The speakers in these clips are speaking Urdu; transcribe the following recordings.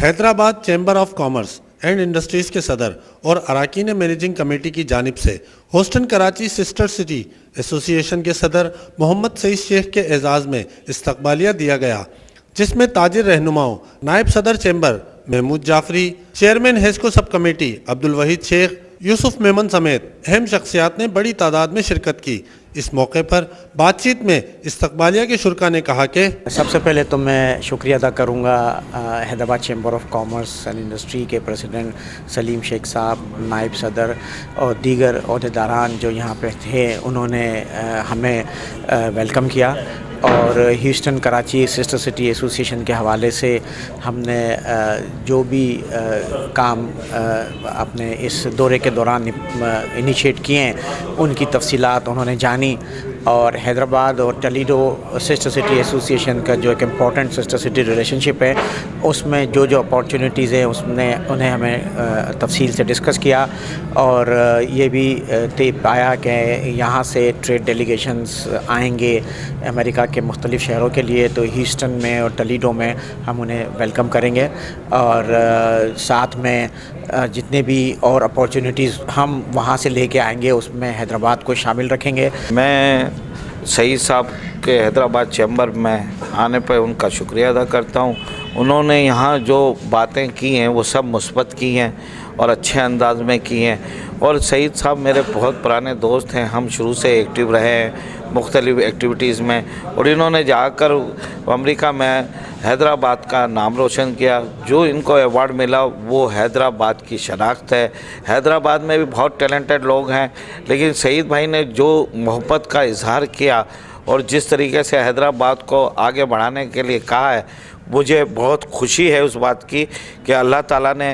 Hyderabad chamber of commerce and industries کے صدر اور اراکین مینیجنگ کمیٹی کی جانب سے ہوسٹن کراچی سسٹر سٹی ایسوسی ایشن کے صدر محمد سعید شیخ کے اعزاز میں استقبالیہ دیا گیا، جس میں تاجر رہنماؤں، نائب صدر چیمبر محمود جعفری، چیئرمین ہیسکو سب کمیٹی عبدالوحید شیخ، یوسف میمن سمیت اہم شخصیات نے بڑی تعداد میں شرکت کی۔ اس موقع پر بات چیت میں استقبالیہ کے شرکاء نے کہا کہ سب سے پہلے تو میں شکریہ ادا کروں گا Hyderabad chamber of commerce and industry کے پریزیڈنٹ سلیم شیخ صاحب، نائب صدر اور دیگر عہدیداران جو یہاں پہ تھے، انہوں نے ہمیں ویلکم کیا، اور ہیوسٹن کراچی سسٹر سٹی ایسوسی ایشن کے حوالے سے ہم نے جو بھی کام اپنے اس دورے کے دوران انیشیٹ کیے ہیں ان کی تفصیلات انہوں نے جانی، اور حیدرآباد اور ٹلیڈو سسٹر سٹی ایسوسی ایشن کا جو ایک امپورٹنٹ سسٹر سٹی ریلیشن شپ ہے، اس میں جو اپارچونیٹیز ہیں اس نے انہیں ہمیں تفصیل سے ڈسکس کیا، اور یہ بھی طے پایا کہ یہاں سے ٹریڈ ڈیلیگیشنز آئیں گے امریکہ کے مختلف شہروں کے لیے، تو ہیوسٹن میں اور ٹلیڈو میں ہم انہیں ویلکم کریں گے، اور ساتھ میں جتنے بھی اور اپارچونیٹیز ہم وہاں سے لے کے آئیں گے اس میں حیدرآباد کو شامل رکھیں گے۔ میں سعید صاحب کے حیدرآباد چیمبر میں آنے پر ان کا شکریہ ادا کرتا ہوں۔ انہوں نے یہاں جو باتیں کی ہیں وہ سب مثبت کی ہیں اور اچھے انداز میں کی ہیں، اور سعید صاحب میرے بہت پرانے دوست ہیں، ہم شروع سے ایکٹیو رہے ہیں مختلف ایکٹیویٹیز میں، اور انہوں نے جا کر امریکہ میں حیدرآباد کا نام روشن کیا۔ جو ان کو ایوارڈ ملا وہ حیدرآباد کی شناخت ہے۔ حیدرآباد میں بھی بہت ٹیلنٹڈ لوگ ہیں، لیکن سعید بھائی نے جو محبت کا اظہار کیا اور جس طریقے سے حیدرآباد کو آگے بڑھانے کے لیے کہا ہے، مجھے بہت خوشی ہے اس بات کی کہ اللہ تعالیٰ نے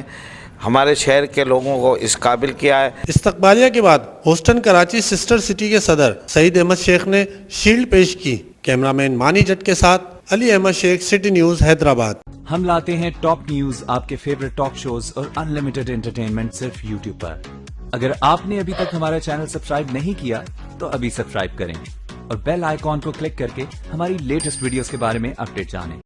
ہمارے شہر کے لوگوں کو اس قابل کیا ہے۔ استقبالیہ کے بعد ہوسٹن کراچی سسٹر سٹی کے صدر سعید احمد شیخ نے شیلڈ پیش کی۔ کیمرامین مانی جٹ کے ساتھ علی احمد شیخ، سٹی نیوز حیدرآباد۔ ہم لاتے ہیں ٹاپ نیوز، آپ کے فیوریٹ ٹاک شوز اور انلمیٹڈ انٹرٹینمنٹ صرف یوٹیوب پر۔ اگر آپ نے ابھی تک ہمارا چینل سبسکرائب نہیں کیا تو ابھی سبسکرائب کریں اور بیل آئیکن کو کلک کر کے ہماری لیٹسٹ ویڈیوز کے بارے میں اپڈیٹ جانیں۔